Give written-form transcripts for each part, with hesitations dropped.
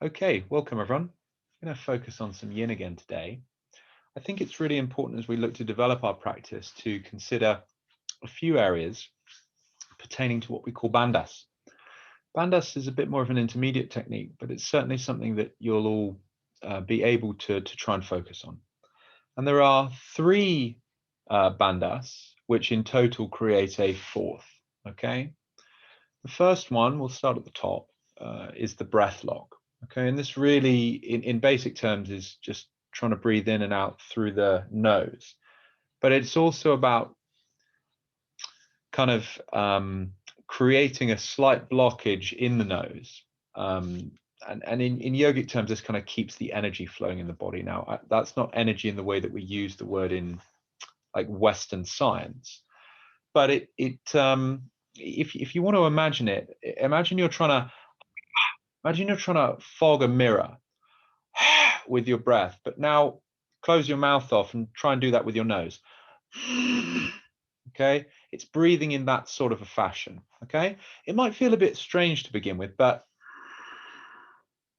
Okay, welcome everyone. I'm going to focus on some yin again today. I think it's really important as we look to develop our practice to consider a few areas pertaining to what we call bandhas. Bandhas is a bit more of an intermediate technique, but it's certainly something that you'll all be able to try and focus on. And there are three bandhas, which in total create a fourth, okay? The first one, we'll start at the top, is the breath lock. Okay, and this really, in basic terms, is just trying to breathe in and out through the nose. But it's also about kind of creating a slight blockage in the nose. And in yogic terms, this kind of keeps the energy flowing in the body. Now, that's not energy in the way that we use the word in like Western science, but if you want to imagine it, imagine you're trying to fog a mirror with your breath, but now close your mouth off and try and do that with your nose. Okay, it's breathing in that sort of a fashion. Okay, it might feel a bit strange to begin with, but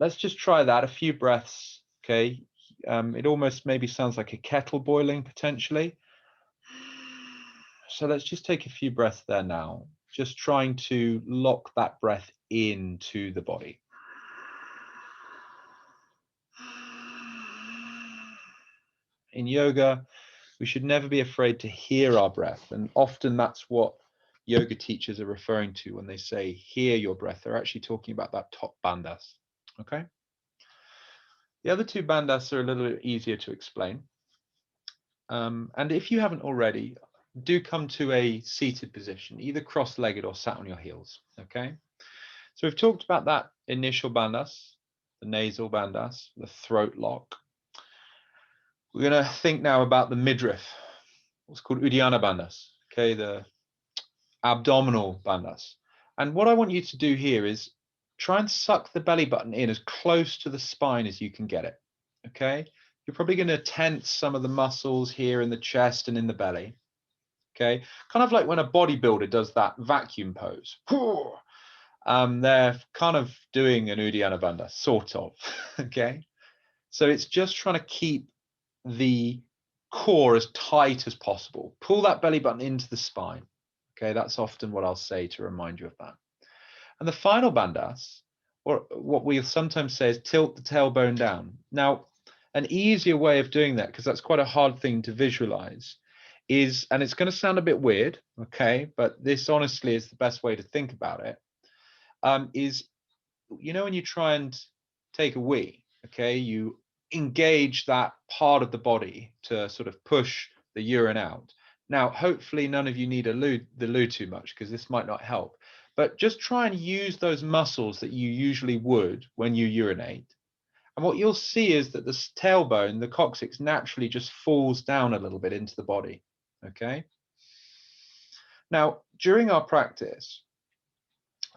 let's just try that a few breaths. Okay, it almost maybe sounds like a kettle boiling potentially. So let's just take a few breaths there now, just trying to lock that breath into the body. In yoga, we should never be afraid to hear our breath. And often that's what yoga teachers are referring to when they say, hear your breath. They're actually talking about that top bandhas, okay? The other two bandhas are a little bit easier to explain. And if you haven't already, do come to a seated position, either cross-legged or sat on your heels, okay? So we've talked about that initial bandhas, the nasal bandhas, the throat lock. We're going to think now about the midriff, what's called Uddiyana bandhas, okay, the abdominal bandhas. And what I want you to do here is try and suck the belly button in as close to the spine as you can get it, okay? You're probably going to tense some of the muscles here in the chest and in the belly, okay? Kind of like when a bodybuilder does that vacuum pose. They're kind of doing an Uddiyana bandha, sort of, okay? So it's just trying to keep the core as tight as possible. Pull that belly button into the spine. Okay, that's often what I'll say to remind you of that. And the final bandhas, or what we'll sometimes say is tilt the tailbone down. Now, an easier way of doing that, because that's quite a hard thing to visualize, is, and it's going to sound a bit weird, okay, but this honestly is the best way to think about it, is, you know, when you try and take a wee, okay, you engage that part of the body to sort of push the urine out. Now, hopefully none of you need the loo too much, because this might not help, but just try and use those muscles that you usually would when you urinate. And what you'll see is that the tailbone, the coccyx, naturally just falls down a little bit into the body, okay? Now, during our practice,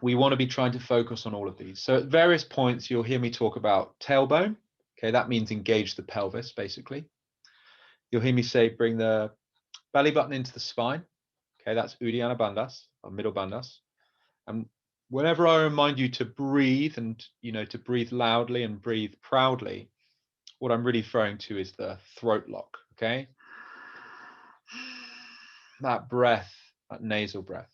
we want to be trying to focus on all of these. So at various points, you'll hear me talk about tailbone. Okay, that means engage the pelvis, basically. You'll hear me say, bring the belly button into the spine. Okay, that's Uddiyana bandhas, or middle bandhas. And whenever I remind you to breathe and, you know, to breathe loudly and breathe proudly, what I'm really referring to is the throat lock, okay? That breath, that nasal breath.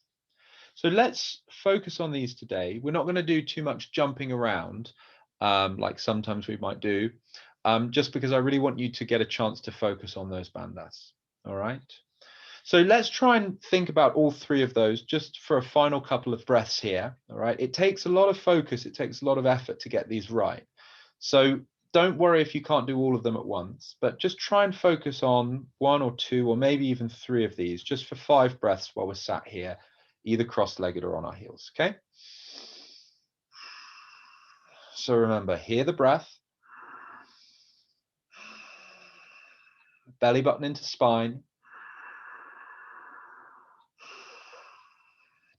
So let's focus on these today. We're not going to do too much jumping around like sometimes we might do, just because I really want you to get a chance to focus on those bandhas. All right. So let's try and think about all three of those just for a final couple of breaths here. All right. It takes a lot of focus. It takes a lot of effort to get these right. So don't worry if you can't do all of them at once, but just try and focus on one or two or maybe even three of these just for 5 breaths while we're sat here, either cross-legged or on our heels, okay? So remember, hear the breath, belly button into spine,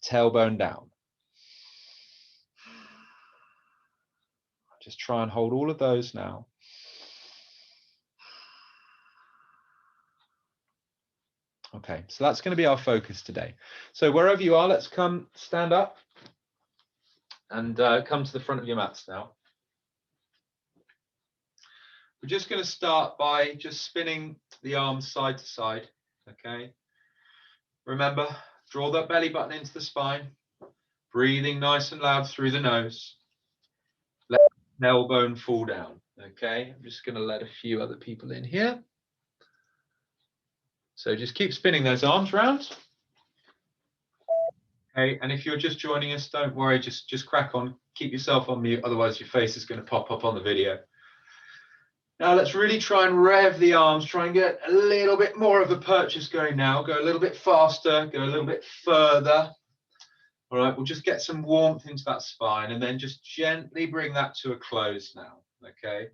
tailbone down. Just try and hold all of those now. Okay, so that's going to be our focus today. So wherever you are, let's come stand up and come to the front of your mats now. We're just going to start by just spinning the arms side to side, okay? Remember, draw that belly button into the spine, breathing nice and loud through the nose. Let the tailbone fall down, okay? I'm just going to let a few other people in here. So just keep spinning those arms round. Okay, and if you're just joining us, don't worry, just crack on, keep yourself on mute, otherwise your face is going to pop up on the video. Now let's really try and rev the arms, try and get a little bit more of a purchase going now. Go a little bit faster, go a little bit further. All right, we'll just get some warmth into that spine and then just gently bring that to a close now, okay?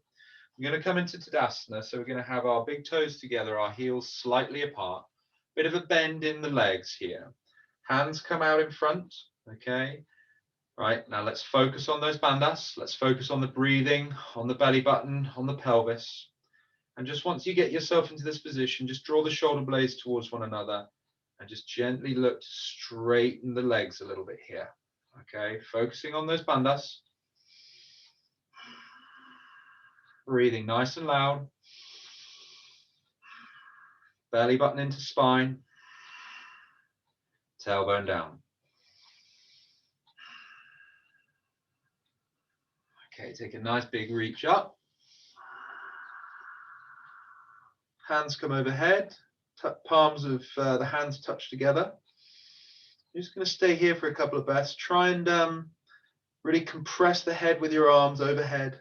We're going to come into Tadasana, so we're going to have our big toes together, our heels slightly apart, bit of a bend in the legs here. Hands come out in front, okay? Right, now let's focus on those bandhas. Let's focus on the breathing, on the belly button, on the pelvis. And just once you get yourself into this position, just draw the shoulder blades towards one another and just gently look to straighten the legs a little bit here. Okay, focusing on those bandhas. Breathing nice and loud. Belly button into spine. Tailbone down. Okay, take a nice big reach up. Hands come overhead. Palms of the hands touch together. You're just going to stay here for a couple of breaths. Try and really compress the head with your arms overhead.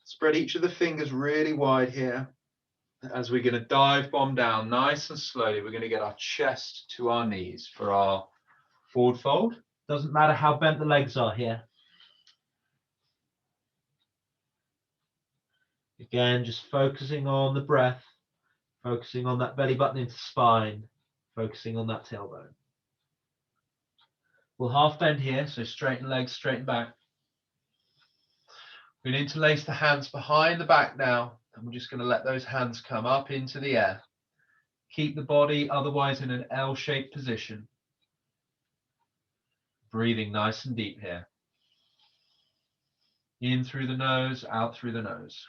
Spread each of the fingers really wide here. As we're going to dive bomb down nice and slowly, we're going to get our chest to our knees for our forward fold. Doesn't matter how bent the legs are here. Again, just focusing on the breath, focusing on that belly button into spine, focusing on that tailbone. We'll half bend here, so straighten legs, straighten back. We're going to interlace the hands behind the back now, and we're just going to let those hands come up into the air. Keep the body otherwise in an L-shaped position. Breathing nice and deep here. In through the nose, out through the nose.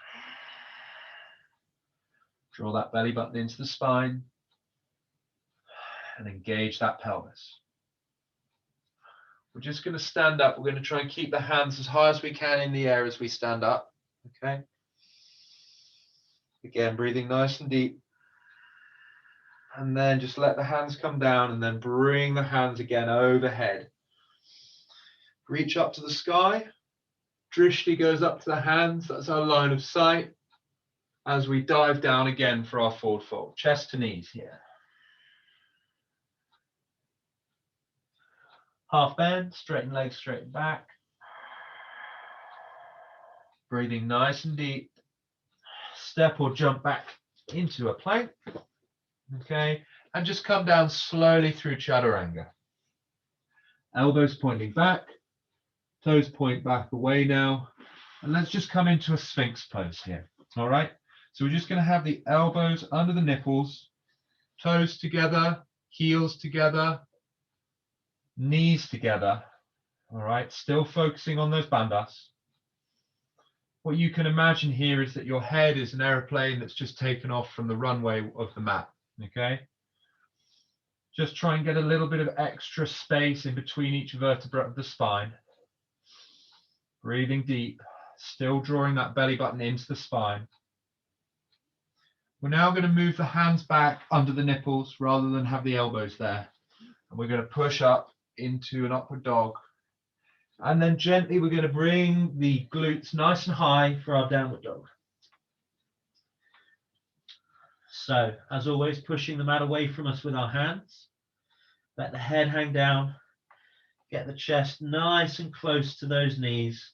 Draw that belly button into the spine and engage that pelvis. We're just going to stand up. We're going to try and keep the hands as high as we can in the air as we stand up. Okay. Again, breathing nice and deep. And then just let the hands come down and then bring the hands again overhead. Reach up to the sky. Drishti goes up to the hands. That's our line of sight. As we dive down again for our forward fold. Chest to knees here. Half bend, straighten legs, straighten back. Breathing nice and deep. Step or jump back into a plank. Okay, and just come down slowly through Chaturanga. Elbows pointing back, toes point back away now. And let's just come into a Sphinx pose here. All right, so we're just going to have the elbows under the nipples, toes together, heels together, knees together. All right, still focusing on those bandhas. What you can imagine here is that your head is an aeroplane that's just taken off from the runway of the mat. Okay, just try and get a little bit of extra space in between each vertebra of the spine. Breathing deep, still drawing that belly button into the spine. We're now going to move the hands back under the nipples rather than have the elbows there. And we're going to push up into an upward dog. And then gently we're going to bring the glutes nice and high for our downward dog. So, as always, pushing the mat away from us with our hands. Let the head hang down. Get the chest nice and close to those knees.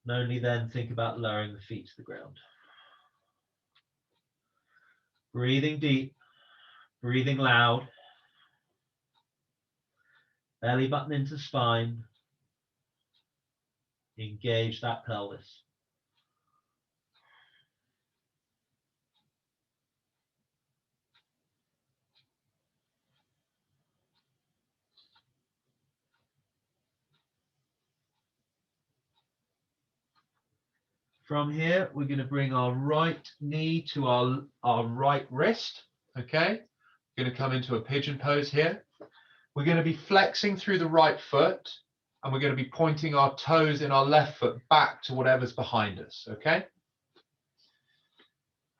And only then think about lowering the feet to the ground. Breathing deep. Breathing loud. Belly button into spine. Engage that pelvis. From here, we're going to bring our right knee to our right wrist. Okay, we're going to come into a pigeon pose here. We're going to be flexing through the right foot, and we're going to be pointing our toes in our left foot back to whatever's behind us. Okay,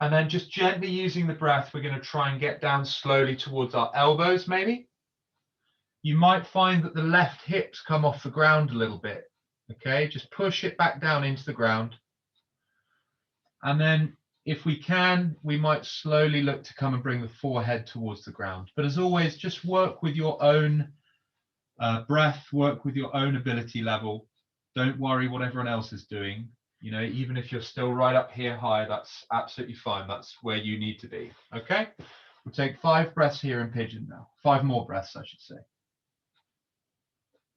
and then just gently using the breath, we're going to try and get down slowly towards our elbows. Maybe you might find that the left hips come off the ground a little bit. Okay, just push it back down into the ground. And then if we can, we might slowly look to come and bring the forehead towards the ground. But as always, just work with your own breath, work with your own ability level. Don't worry what everyone else is doing. You know, even if you're still right up here high, that's absolutely fine. That's where you need to be. Okay, we'll take 5 breaths here in pigeon now. 5 more breaths, I should say.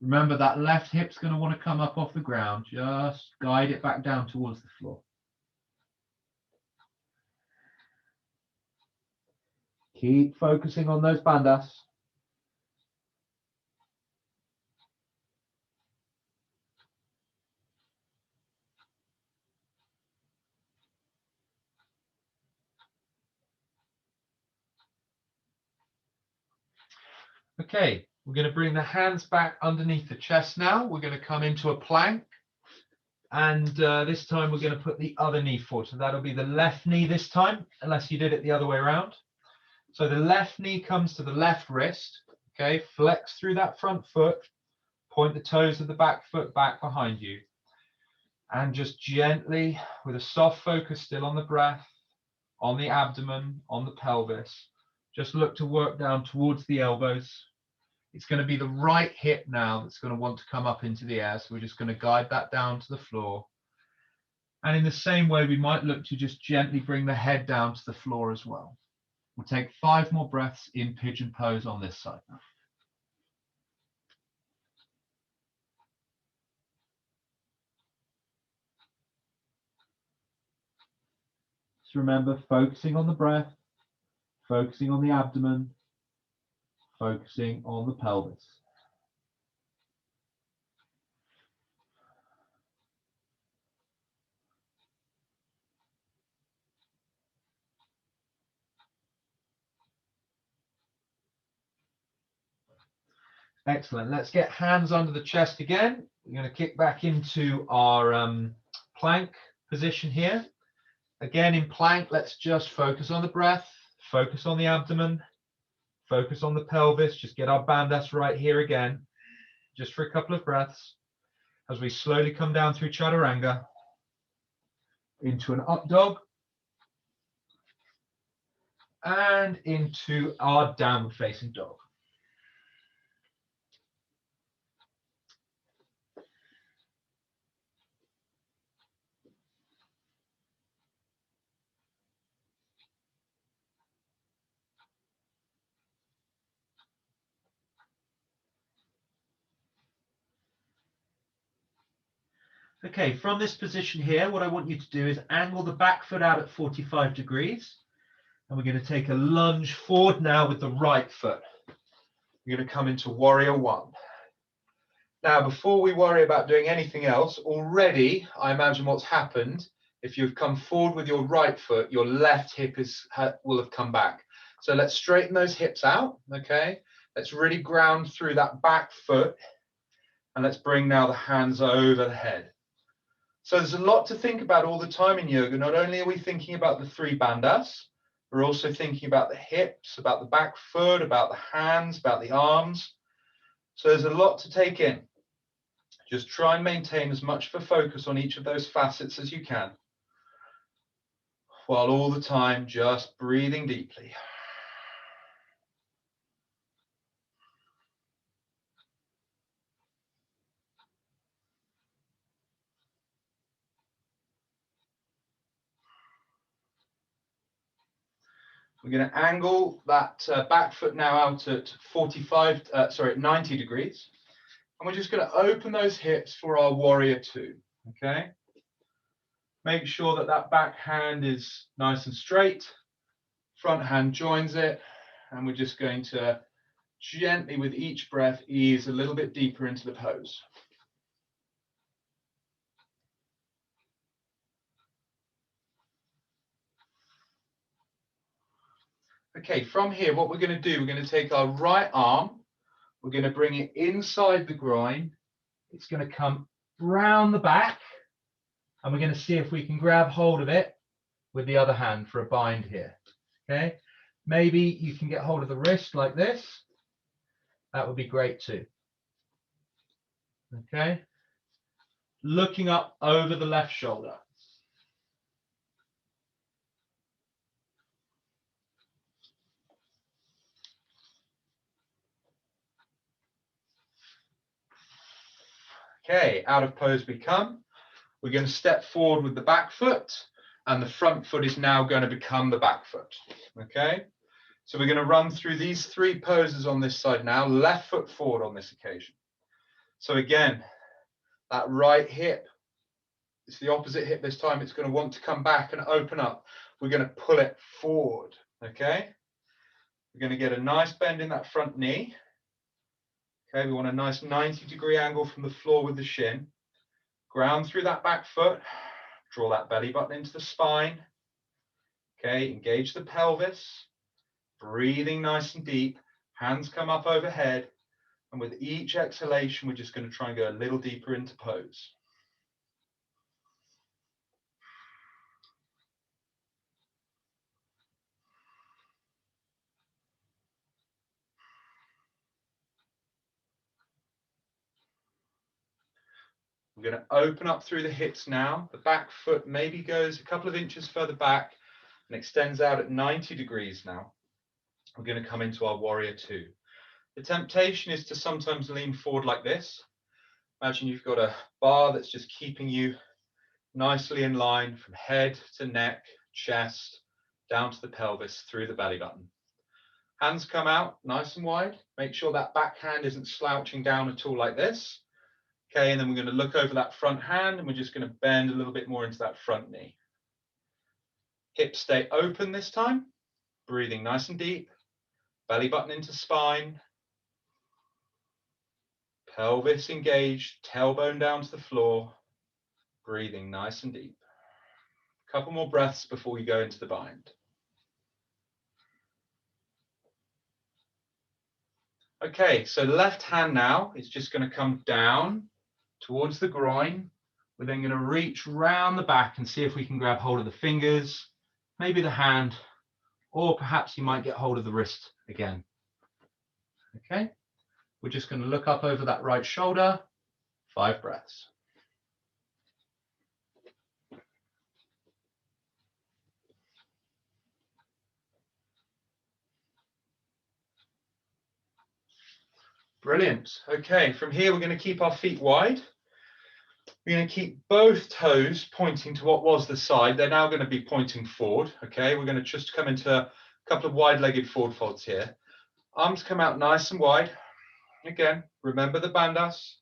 Remember that left hip's going to want to come up off the ground. Just guide it back down towards the floor. Keep focusing on those bandhas. Okay, we're going to bring the hands back underneath the chest now. We're going to come into a plank. And this time we're going to put the other knee forward. So that'll be the left knee this time, unless you did it the other way around. So the left knee comes to the left wrist. Okay, flex through that front foot. Point the toes of the back foot back behind you. And just gently, with a soft focus still on the breath, on the abdomen, on the pelvis, just look to work down towards the elbows. It's going to be the right hip now that's going to want to come up into the air. So we're just going to guide that down to the floor. And in the same way, we might look to just gently bring the head down to the floor as well. We'll take 5 more breaths in pigeon pose on this side now. So remember, focusing on the breath, focusing on the abdomen, focusing on the pelvis. Excellent. Let's get hands under the chest again. We're going to kick back into our plank position here. Again, in plank, let's just focus on the breath, focus on the abdomen, focus on the pelvis. Just get our bandhas right here again, just for a couple of breaths, as we slowly come down through Chaturanga into an up dog and into our downward facing dog. Okay, from this position here, what I want you to do is angle the back foot out at 45 degrees. And we're going to take a lunge forward now with the right foot. We're going to come into Warrior One. Now, before we worry about doing anything else, already, I imagine what's happened, if you've come forward with your right foot, your left hip will have come back. So let's straighten those hips out, okay? Let's really ground through that back foot. And let's bring now the hands over the head. So there's a lot to think about all the time in yoga. Not only are we thinking about the 3 bandhas, we're also thinking about the hips, about the back foot, about the hands, about the arms. So there's a lot to take in. Just try and maintain as much of a focus on each of those facets as you can, while all the time just breathing deeply. We're going to angle that back foot now out at 90 degrees. And we're just going to open those hips for our Warrior Two, okay? Make sure that that back hand is nice and straight. Front hand joins it. And we're just going to gently, with each breath, ease a little bit deeper into the pose. Okay, from here, what we're going to do, we're going to take our right arm, we're going to bring it inside the groin. It's going to come round the back, and we're going to see if we can grab hold of it with the other hand for a bind here. Okay, maybe you can get hold of the wrist like this. That would be great too. Okay, looking up over the left shoulder. Okay, out of pose we come. We're going to step forward with the back foot, and the front foot is now going to become the back foot. Okay, so we're going to run through these 3 poses on this side now. Left foot forward on this occasion. So again, that right hip, it's the opposite hip this time. It's going to want to come back and open up. We're going to pull it forward. Okay, we're going to get a nice bend in that front knee. Okay, we want a nice 90-degree angle from the floor with the shin. Ground through that back foot. Draw that belly button into the spine. Okay, engage the pelvis. Breathing nice and deep. Hands come up overhead. And with each exhalation, we're just going to try and go a little deeper into pose. We're going to open up through the hips now. The back foot maybe goes a couple of inches further back and extends out at 90 degrees now. We're going to come into our warrior 2. The temptation is to sometimes lean forward like this. Imagine you've got a bar that's just keeping you nicely in line from head to neck, chest, down to the pelvis, through the belly button. Hands come out nice and wide. Make sure that back hand isn't slouching down at all like this. Okay, and then we're going to look over that front hand, and we're just going to bend a little bit more into that front knee. Hips stay open this time. Breathing nice and deep. Belly button into spine. Pelvis engaged, tailbone down to the floor. Breathing nice and deep. A couple more breaths before we go into the bind. Okay, so the left hand now is just going to come down towards the groin. We're then going to reach round the back and see if we can grab hold of the fingers, maybe the hand, or perhaps you might get hold of the wrist again. Okay, we're just going to look up over that right shoulder. 5 breaths. Brilliant. Okay, from here we're going to keep our feet wide. We're going to keep both toes pointing to what was the side. They're now going to be pointing forward. Okay, we're going to just come into a couple of wide-legged forward folds here. Arms come out nice and wide. Again, remember the bandhas.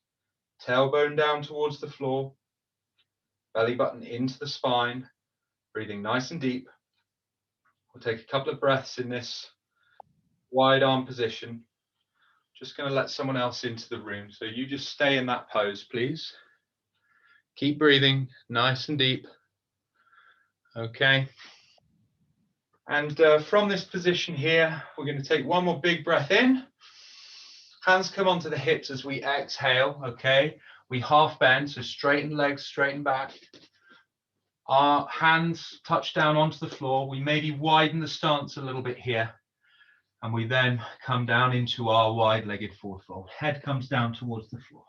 Tailbone down towards the floor. Belly button into the spine. Breathing nice and deep. We'll take a couple of breaths in this wide arm position. Just going to let someone else into the room. So you just stay in that pose, please. Keep breathing nice and deep. Okay. And from this position here, we're going to take one more big breath in. Hands come onto the hips as we exhale. Okay. We half bend, so straighten legs, straighten back. Our hands touch down onto the floor. We maybe widen the stance a little bit here. And we then come down into our wide-legged forward fold. Head comes down towards the floor.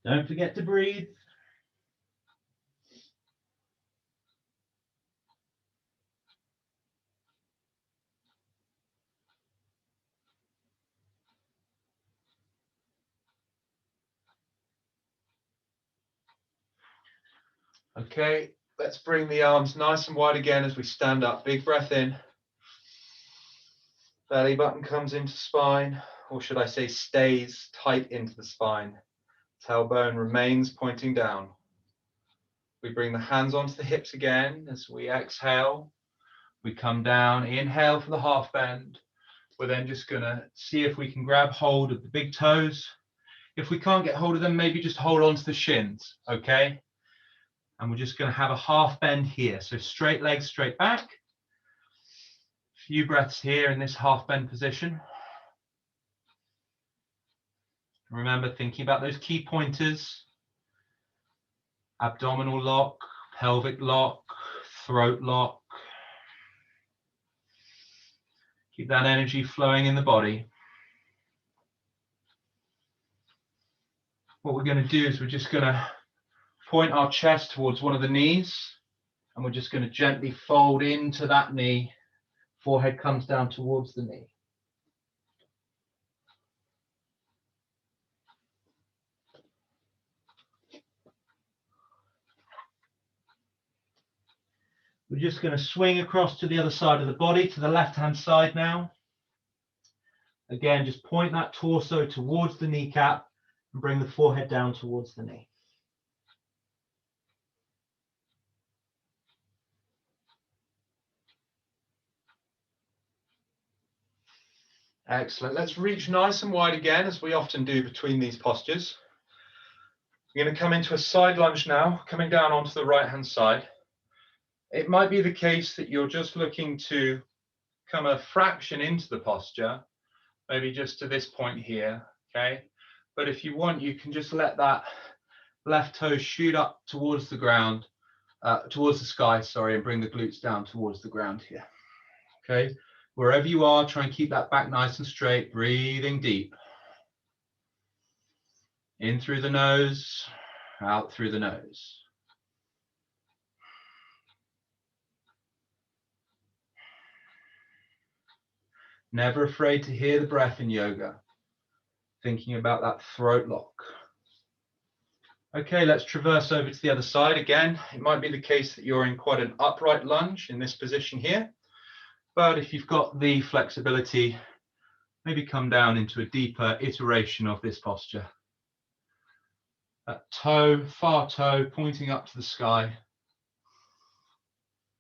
Don't forget to breathe. Okay, let's bring the arms nice and wide again as we stand up. Big breath in. Belly button comes into spine, or should I say stays tight into the spine. Tailbone remains pointing down. We bring the hands onto the hips again as we exhale. We come down, inhale for the half bend. We're then just going to see if we can grab hold of the big toes. If we can't get hold of them, maybe just hold on to the shins, okay? And we're just going to have a half bend here. So straight legs, straight back. A few breaths here in this half bend position. Remember, thinking about those key pointers. Abdominal lock, pelvic lock, throat lock. Keep that energy flowing in the body. What we're going to do is we're just going to point our chest towards one of the knees, and we're just going to gently fold into that knee. Forehead comes down towards the knee. We're just going to swing across to the other side of the body, to the left-hand side now. Again, just point that torso towards the kneecap and bring the forehead down towards the knee. Excellent. Let's reach nice and wide again, as we often do between these postures. We're going to come into a side lunge now, coming down onto the right-hand side. It might be the case that you're just looking to come a fraction into the posture, maybe just to this point here, okay? But if you want, you can just let that left toe shoot up towards the ground, towards the sky, sorry, and bring the glutes down towards the ground here, okay? Wherever you are, try and keep that back nice and straight, breathing deep. In through the nose, out through the nose. Never afraid to hear the breath in yoga. Thinking about that throat lock. Okay, let's traverse over to the other side again. It might be the case that you're in quite an upright lunge in this position here. But if you've got the flexibility, maybe come down into a deeper iteration of this posture. That toe, far toe, pointing up to the sky.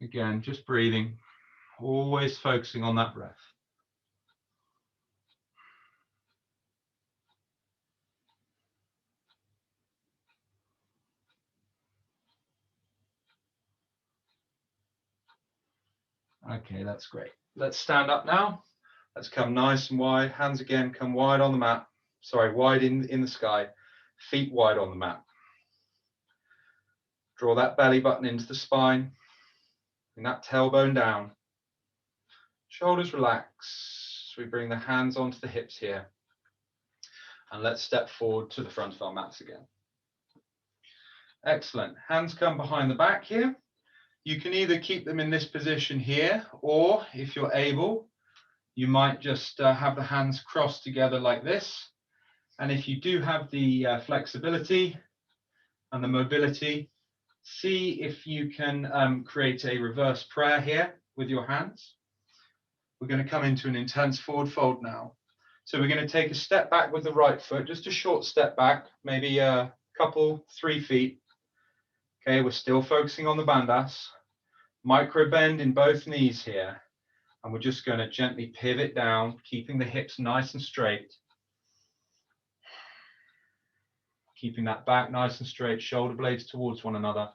Again, just breathing, always focusing on that breath. Okay, that's great. Let's stand up now. Let's come nice and wide. Hands again, come wide on the mat. Sorry, wide in the sky. Feet wide on the mat. Draw that belly button into the spine. Bring that tailbone down. Shoulders relax. So we bring the hands onto the hips here. And let's step forward to the front of our mats again. Excellent. Hands come behind the back here. You can either keep them in this position here, or if you're able, you might just have the hands crossed together like this. And if you do have the flexibility and the mobility, see if you can create a reverse prayer here with your hands. We're going to come into an intense forward fold now. So we're going to take a step back with the right foot, just a short step back, maybe a couple, 3 feet. Okay, we're still focusing on the bandhas. Micro bend in both knees here. And we're just going to gently pivot down, keeping the hips nice and straight. Keeping that back nice and straight, shoulder blades towards one another.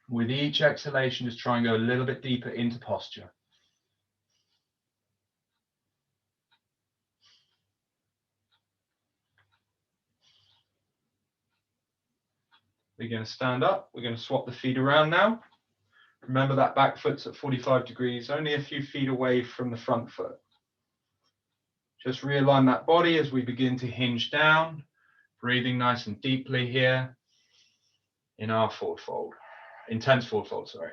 With each exhalation, just try and go a little bit deeper into posture. We're going to stand up. We're going to swap the feet around now. Remember that back foot's at 45 degrees, only a few feet away from the front foot. Just realign that body as we begin to hinge down, breathing nice and deeply here in our forward fold, intense forward fold, sorry.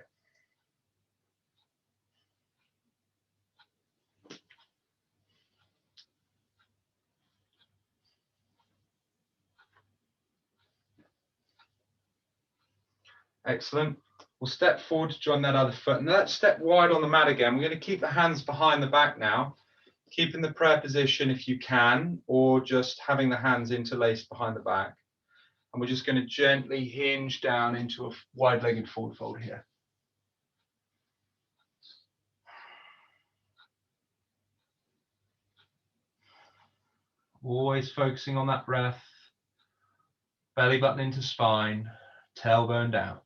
Excellent. We'll step forward to join that other foot. And let's step wide on the mat again. We're going to keep the hands behind the back now, keeping the prayer position if you can, or just having the hands interlaced behind the back. And we're just going to gently hinge down into a wide-legged forward fold here. Always focusing on that breath. Belly button into spine, tailbone down.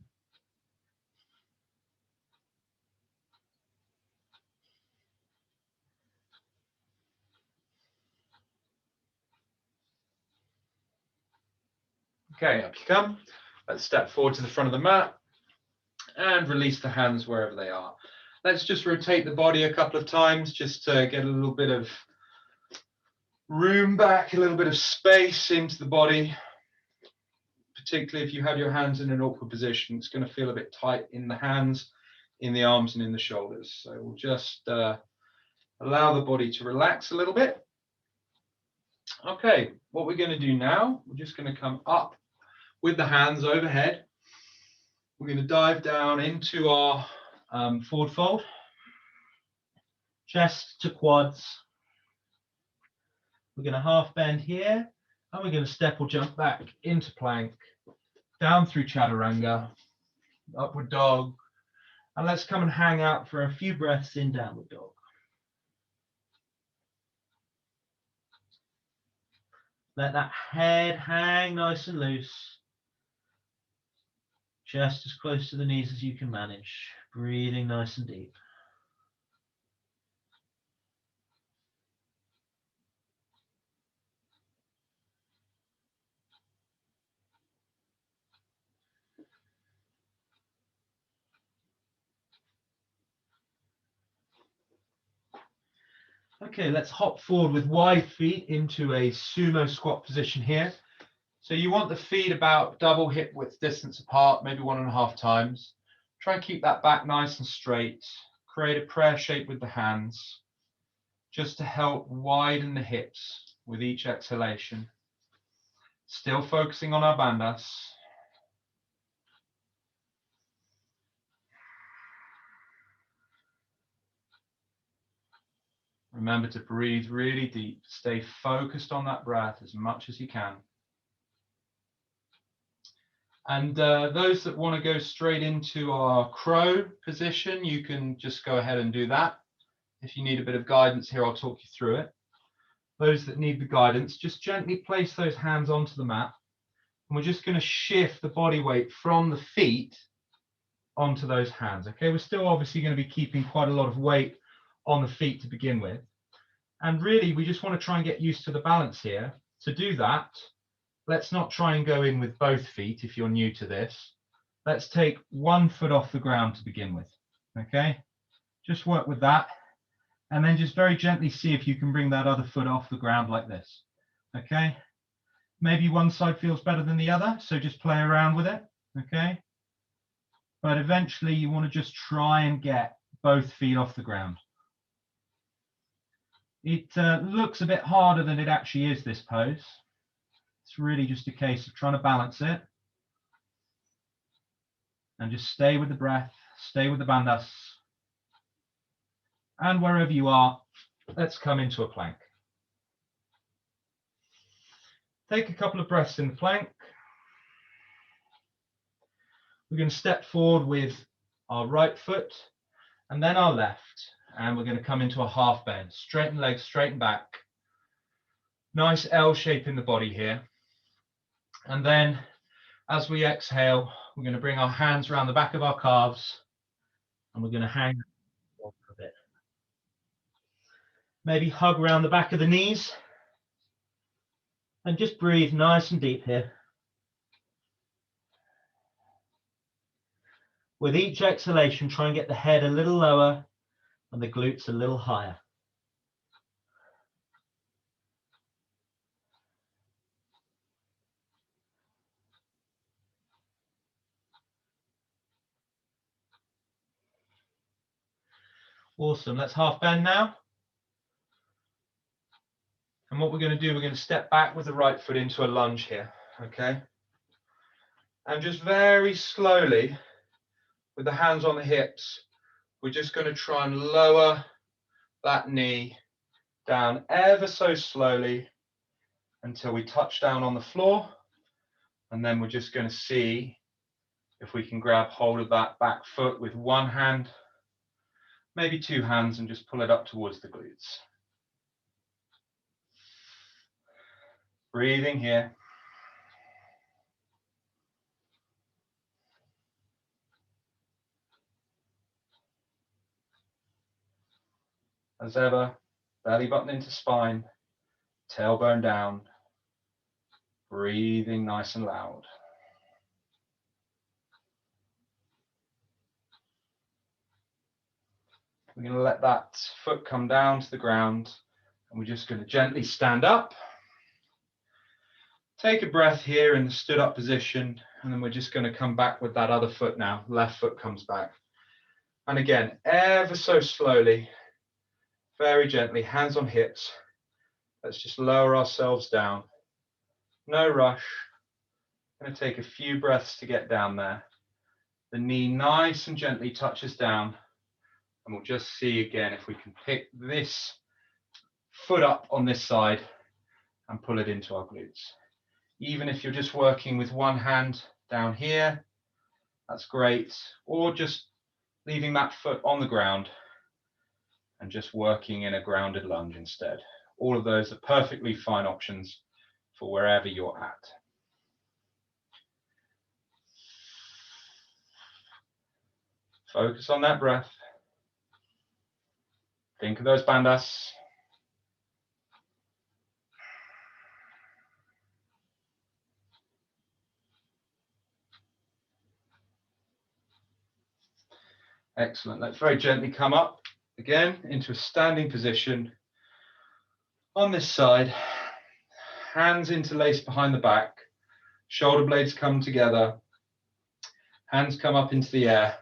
Okay, up you come. Let's step forward to the front of the mat and release the hands wherever they are. Let's just rotate the body a couple of times just to get a little bit of room back, a little bit of space into the body. Particularly if you have your hands in an awkward position, it's going to feel a bit tight in the hands, in the arms and in the shoulders. So we'll just allow the body to relax a little bit. Okay, what we're going to do now, we're just going to come up with the hands overhead. We're going to dive down into our forward fold. Chest to quads. We're going to half bend here, and we're going to step or jump back into plank, down through chaturanga, upward dog, and let's come and hang out for a few breaths in downward dog. Let that head hang nice and loose. Chest as close to the knees as you can manage. Breathing nice and deep. Okay, let's hop forward with wide feet into a sumo squat position here. So you want the feet about double hip width distance apart, maybe 1.5 times. Try and keep that back nice and straight. Create a prayer shape with the hands, just to help widen the hips with each exhalation. Still focusing on our bandhas. Remember to breathe really deep. Stay focused on that breath as much as you can. And those that want to go straight into our crow position, you can just go ahead and do that. If you need a bit of guidance here, I'll talk you through it. Those that need the guidance, just gently place those hands onto the mat. And we're just going to shift the body weight from the feet onto those hands. Okay, we're still obviously going to be keeping quite a lot of weight on the feet to begin with. And really, we just want to try and get used to the balance here. To do that, let's not try and go in with both feet if you're new to this. Let's take one foot off the ground to begin with. Okay, just work with that. And then just very gently see if you can bring that other foot off the ground like this. Okay, maybe one side feels better than the other, so just play around with it. Okay, but eventually you want to just try and get both feet off the ground. It looks a bit harder than it actually is, this pose. It's really just a case of trying to balance it. And just stay with the breath, stay with the bandhas. And wherever you are, let's come into a plank. Take a couple of breaths in the plank. We're going to step forward with our right foot and then our left. And we're going to come into a half bend. Straighten legs, straighten back. Nice L shape in the body here. And then as we exhale, we're going to bring our hands around the back of our calves and we're going to hang for a bit. Maybe hug around the back of the knees and just breathe nice and deep here. With each exhalation, try and get the head a little lower and the glutes a little higher. Awesome, let's half bend now. And what we're going to do, we're going to step back with the right foot into a lunge here, okay? And just very slowly, with the hands on the hips, we're just going to try and lower that knee down ever so slowly until we touch down on the floor. And then we're just going to see if we can grab hold of that back foot with one hand, maybe two hands, and just pull it up towards the glutes. Breathing here. As ever, belly button into spine, tailbone down, breathing nice and loud. We're going to let that foot come down to the ground, and we're just going to gently stand up. Take a breath here in the stood up position, and then we're just going to come back with that other foot now. Left foot comes back. And again, ever so slowly, very gently, hands on hips. Let's just lower ourselves down. No rush. Going to take a few breaths to get down there. The knee nice and gently touches down. And we'll just see again if we can pick this foot up on this side and pull it into our glutes. Even if you're just working with one hand down here, that's great. Or just leaving that foot on the ground and just working in a grounded lunge instead. All of those are perfectly fine options for wherever you're at. Focus on that breath. Think of those bandhas. Excellent. Let's very gently come up again into a standing position on this side. Hands interlaced behind the back. Shoulder blades come together. Hands come up into the air.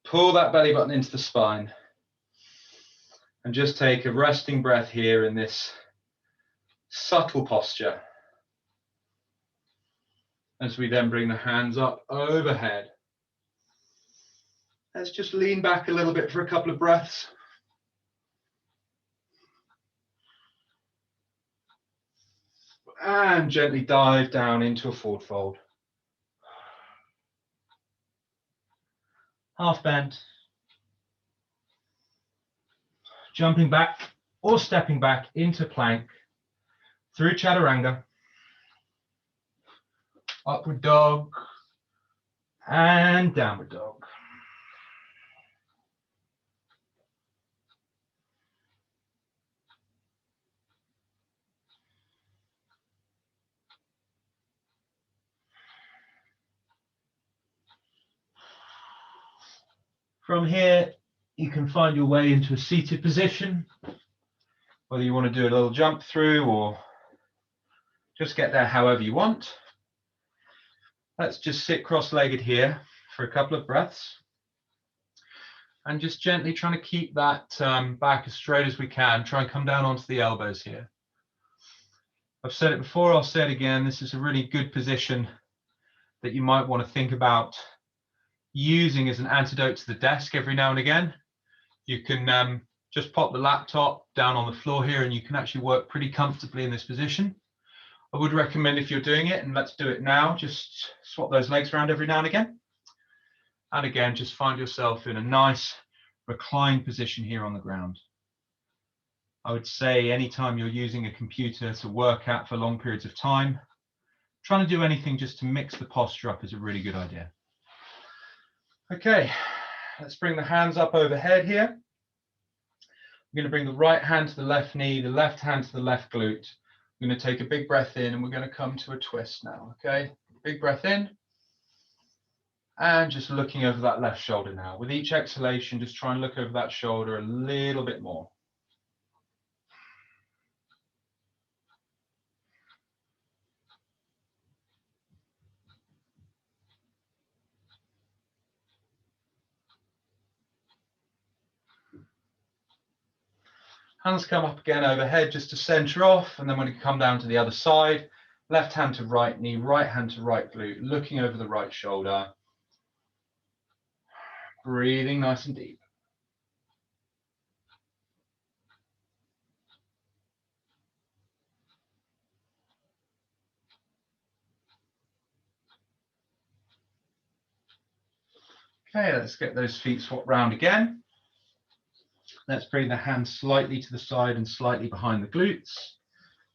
Pull that belly button into the spine. And just take a resting breath here in this subtle posture. As we then bring the hands up overhead. Let's just lean back a little bit for a couple of breaths. And gently dive down into a forward fold. Half bend. Jumping back or stepping back into plank through chaturanga. Upward dog and downward dog. From here, you can find your way into a seated position, Whether you want to do a little jump through or just get there however you want. Let's just sit cross-legged here for a couple of breaths. And just gently trying to keep that back as straight as we can. Try and come down onto the elbows here. I've said it before, I'll say it again. This is a really good position that you might want to think about using as an antidote to the desk every now and again. You can just pop the laptop down on the floor here and you can actually work pretty comfortably in this position. I would recommend, if you're doing it, and let's do it now, just swap those legs around every now and again. And again, just find yourself in a nice reclined position here on the ground. I would say anytime you're using a computer to work at for long periods of time, trying to do anything just to mix the posture up is a really good idea. Okay, let's bring the hands up overhead here. I'm going to bring the right hand to the left knee, the left hand to the left glute. I'm going to take a big breath in and we're going to come to a twist now, okay? Big breath in. And just looking over that left shoulder now. With each exhalation, just try and look over that shoulder a little bit more. Hands come up again overhead just to center off, and then when you come down to the other side, left hand to right knee, right hand to right glute, looking over the right shoulder. Breathing nice and deep. Okay, let's get those feet swapped round again. Let's bring the hands slightly to the side and slightly behind the glutes.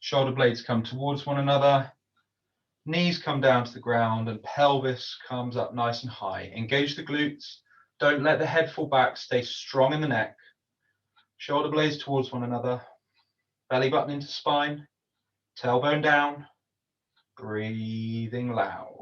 Shoulder blades come towards one another. Knees come down to the ground and pelvis comes up nice and high. Engage the glutes. Don't let the head fall back. Stay strong in the neck. Shoulder blades towards one another. Belly button into spine. Tailbone down. Breathing loud.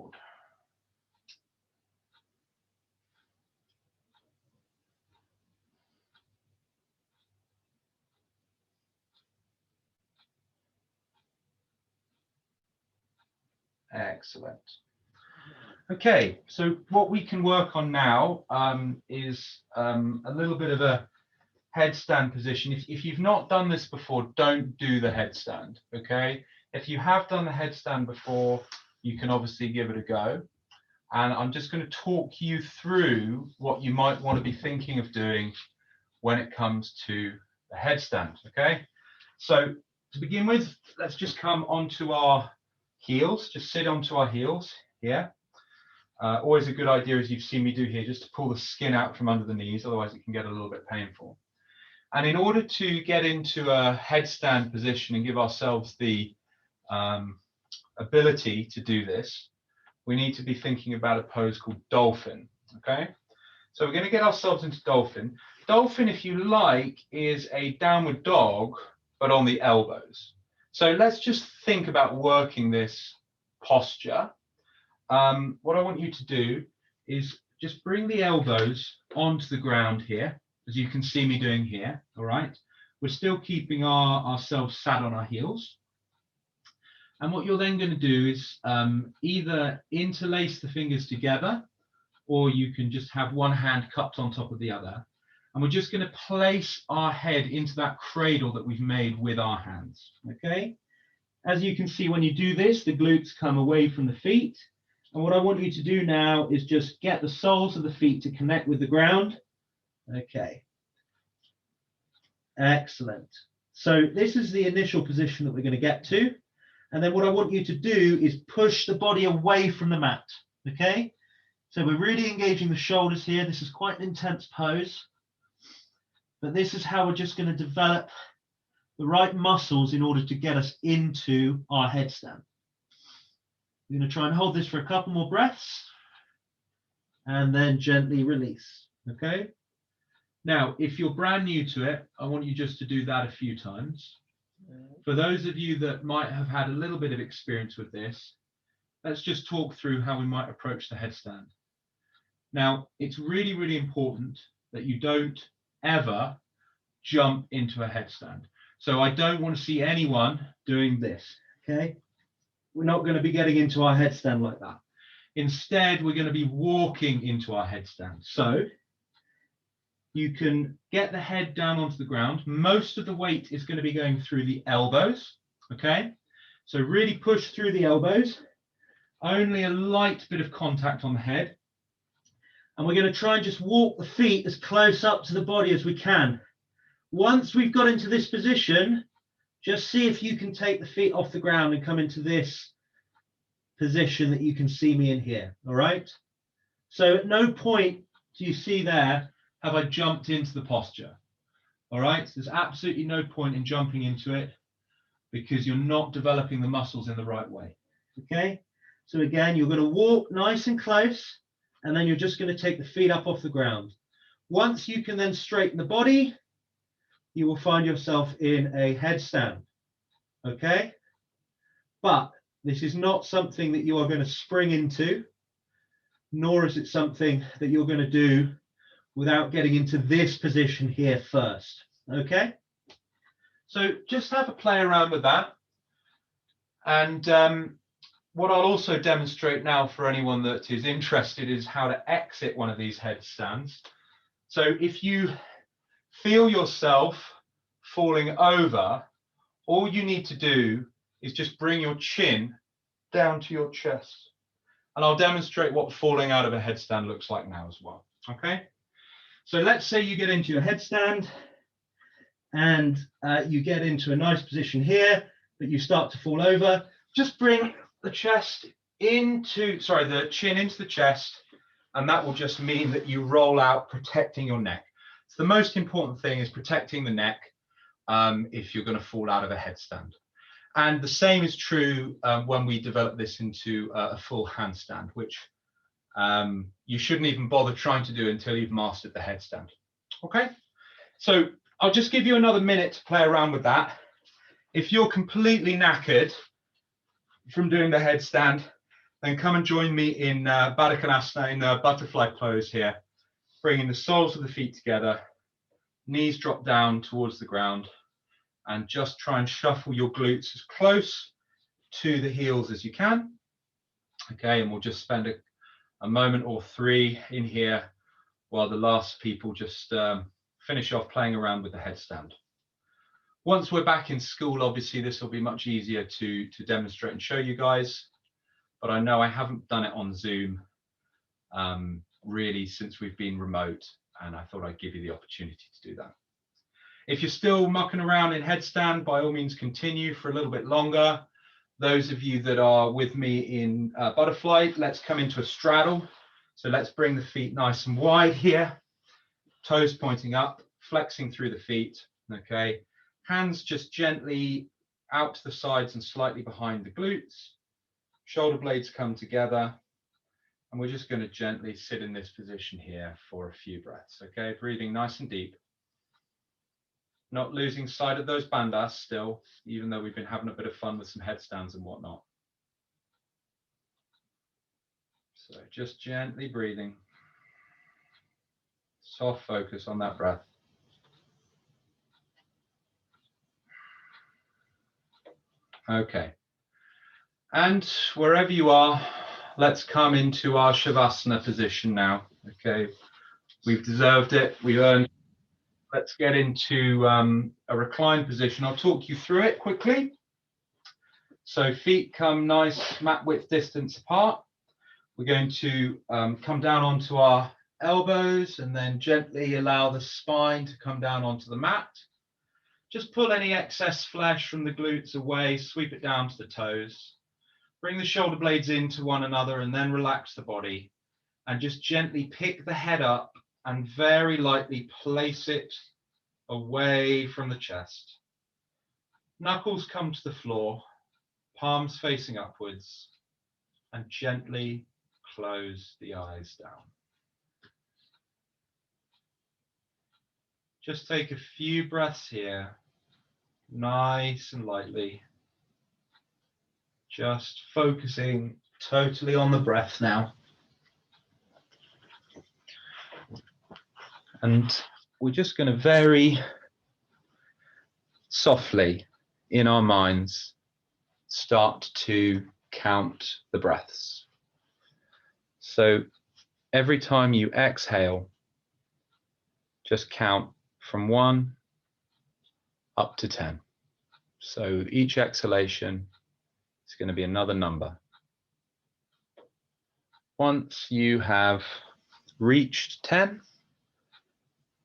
Excellent. Okay, so what we can work on now is a little bit of a headstand position. If you've not done this before, don't do the headstand, okay? If you have done the headstand before, you can obviously give it a go. And I'm just going to talk you through what you might want to be thinking of doing when it comes to the headstand, okay? So to begin with, let's just come onto our heels, just sit onto our heels here. Always a good idea, as you've seen me do here, just to pull the skin out from under the knees, otherwise it can get a little bit painful. And in order to get into a headstand position and give ourselves the ability to do this, we need to be thinking about a pose called Dolphin, okay? So we're going to get ourselves into Dolphin. Dolphin, if you like, is a downward dog, but on the elbows. So let's just think about working this posture. What I want you to do is just bring the elbows onto the ground here, as you can see me doing here, all right? We're still keeping ourselves sat on our heels. And what you're then going to do is either interlace the fingers together, or you can just have one hand cupped on top of the other. And we're just going to place our head into that cradle that we've made with our hands, okay? As you can see, when you do this, the glutes come away from the feet. And what I want you to do now is just get the soles of the feet to connect with the ground. Okay. Excellent. So this is the initial position that we're going to get to. And then what I want you to do is push the body away from the mat. Okay. So we're really engaging the shoulders here. This is quite an intense pose. But this is how we're just going to develop the right muscles in order to get us into our headstand. We're going to try and hold this for a couple more breaths and then gently release, okay? Now, if you're brand new to it, I want you just to do that a few times. For those of you that might have had a little bit of experience with this, let's just talk through how we might approach the headstand. Now, it's really, really important that you don't ever jump into a headstand. So I don't want to see anyone doing this, okay? We're not going to be getting into our headstand like that. Instead, we're going to be walking into our headstand. So you can get the head down onto the ground. Most of the weight is going to be going through the elbows, okay? So really push through the elbows. Only a light bit of contact on the head. And we're going to try and just walk the feet as close up to the body as we can. Once we've got into this position, just see if you can take the feet off the ground and come into this position that you can see me in here, all right? So at no point do you see there, have I jumped into the posture, all right? There's absolutely no point in jumping into it because you're not developing the muscles in the right way, okay? So again, you're going to walk nice and close, and then you're just going to take the feet up off the ground. Once you can then straighten the body, you will find yourself in a headstand, okay? But this is not something that you are going to spring into, nor is it something that you're going to do without getting into this position here first, okay? So just have a play around with that. And what I'll also demonstrate now for anyone that is interested is how to exit one of these headstands. So if you feel yourself falling over, all you need to do is just bring your chin down to your chest. And I'll demonstrate what falling out of a headstand looks like now as well, okay? So let's say you get into your headstand and you get into a nice position here, but you start to fall over. Just bring the chest into, the chin into the chest, and that will just mean that you roll out, protecting your neck. So the most important thing is protecting the neck if you're going to fall out of a headstand. And the same is true when we develop this into a full handstand, which you shouldn't even bother trying to do until you've mastered the headstand. Okay, so I'll just give you another minute to play around with that. If you're completely knackered from doing the headstand, then come and join me in Badakanasana, in the butterfly pose here, bringing the soles of the feet together, knees drop down towards the ground, and just try and shuffle your glutes as close to the heels as you can. Okay, and we'll just spend a moment or three in here while the last people just finish off playing around with the headstand. Once we're back in school, obviously this will be much easier to demonstrate and show you guys, but I know I haven't done it on Zoom really since we've been remote, and I thought I'd give you the opportunity to do that. If you're still mucking around in headstand, by all means continue for a little bit longer. Those of you that are with me in butterfly, let's come into a straddle. So let's bring the feet nice and wide here, toes pointing up, flexing through the feet, okay? Hands just gently out to the sides and slightly behind the glutes. Shoulder blades come together, and we're just going to gently sit in this position here for a few breaths, okay? Breathing nice and deep. Not losing sight of those bandhas still, even though we've been having a bit of fun with some headstands and whatnot. So just gently breathing. Soft focus on that breath. Okay. And wherever you are, let's come into our Shavasana position now. Okay. We've deserved it. We earned. Let's get into a reclined position. I'll talk you through it quickly. So feet come nice mat width distance apart. We're going to come down onto our elbows and then gently allow the spine to come down onto the mat. Just pull any excess flesh from the glutes away, sweep it down to the toes. Bring the shoulder blades into one another and then relax the body. And just gently pick the head up and very lightly place it away from the chest. Knuckles come to the floor, palms facing upwards, and gently close the eyes down. Just take a few breaths here, nice and lightly. Just focusing totally on the breath now. And we're just going to very softly in our minds start to count the breaths. So every time you exhale, just count from 1 up to 10. So each exhalation is going to be another number. Once you have reached 10,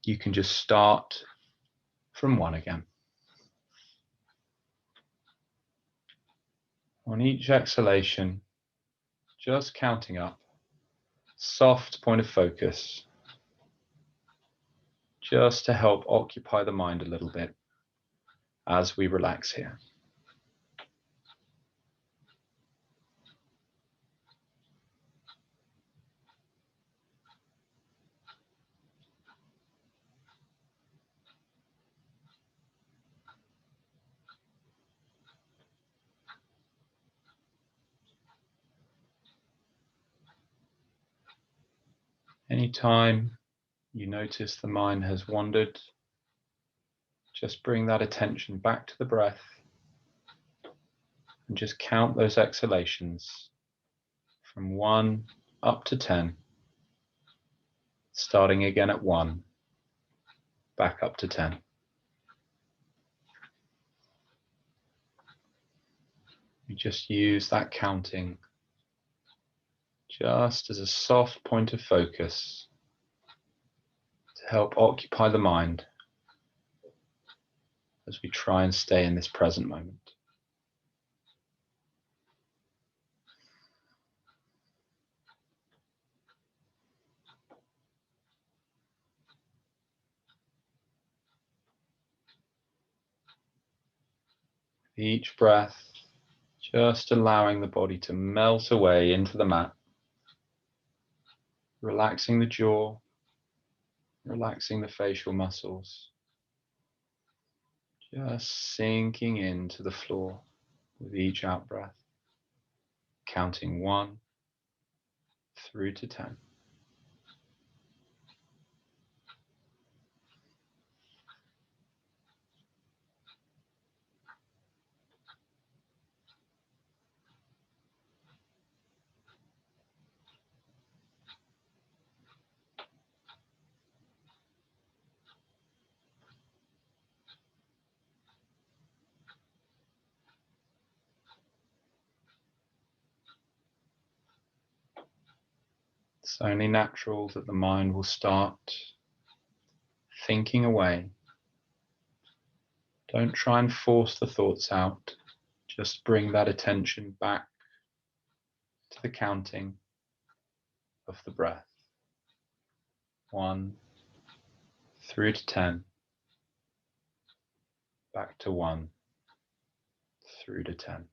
you can just start from 1 again. On each exhalation, just counting up, soft point of focus, just to help occupy the mind a little bit as we relax here. Anytime you notice the mind has wandered, just bring that attention back to the breath and just count those exhalations from 1 up to 10, starting again at 1, back up to 10. You just use that counting just as a soft point of focus to help occupy the mind as we try and stay in this present moment. Each breath, just allowing the body to melt away into the mat, relaxing the jaw, relaxing the facial muscles, just sinking into the floor with each out breath, counting 1 through to 10. It's only natural that the mind will start thinking away. Don't try and force the thoughts out. Just bring that attention back to the counting of the breath. 1 through to 10. Back to 1 through to 10.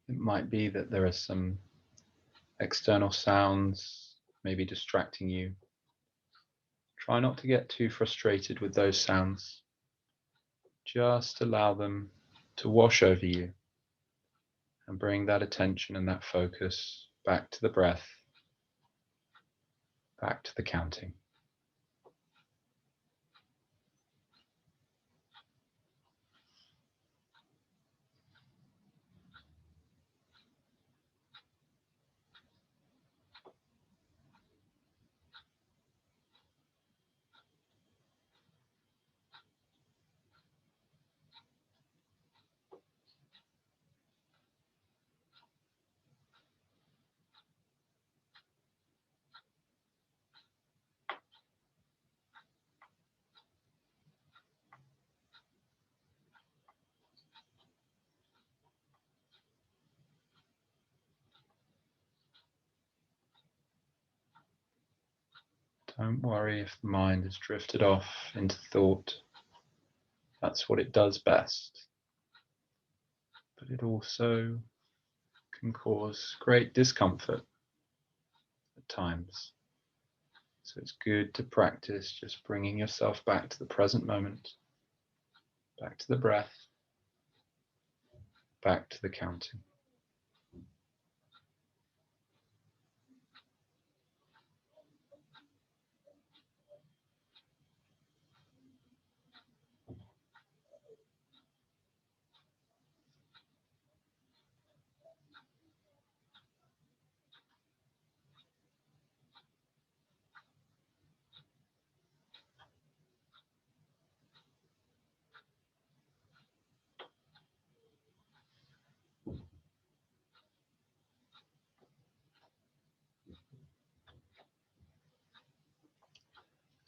It might be that there are some external sounds maybe distracting you. Try not to get too frustrated with those sounds. Just allow them to wash over you and bring that attention and that focus back to the breath, back to the counting. Don't worry if the mind has drifted off into thought. That's what it does best. But it also can cause great discomfort at times. So it's good to practice just bringing yourself back to the present moment, back to the breath, back to the counting.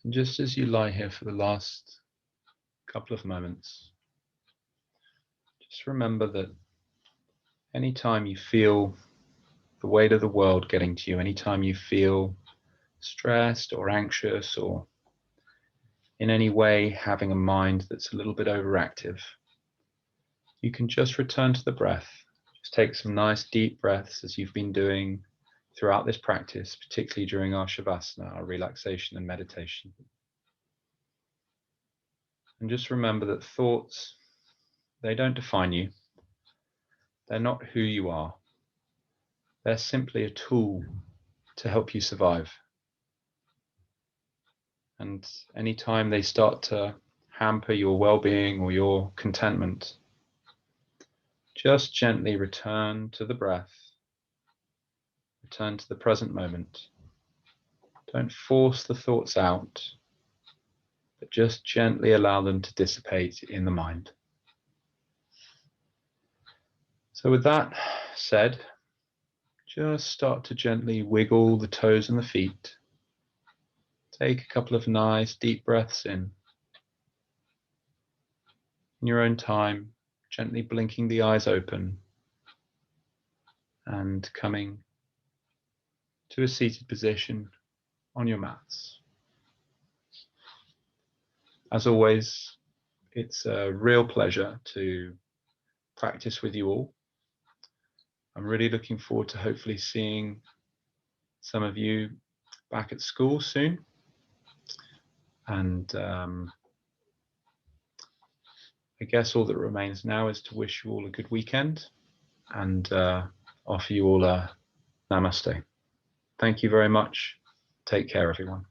And just as you lie here for the last couple of moments, just remember that anytime you feel the weight of the world getting to you, anytime you feel stressed or anxious or in any way having a mind that's a little bit overactive, you can just return to the breath. Just take some nice deep breaths as you've been doing throughout this practice, particularly during our Shavasana, our relaxation and meditation. And just remember that thoughts, they don't define you. They're not who you are. They're simply a tool to help you survive. And anytime they start to hamper your well-being or your contentment. Just gently return to the breath. Return to the present moment. Don't force the thoughts out, but just gently allow them to dissipate in the mind. So with that said, just start to gently wiggle the toes and the feet. Take a couple of nice deep breaths in your own time, gently blinking the eyes open and coming to a seated position on your mats. As always, it's a real pleasure to practice with you all. I'm really looking forward to hopefully seeing some of you back at school soon. And I guess all that remains now is to wish you all a good weekend and offer you all a namaste. Thank you very much. Take care, everyone.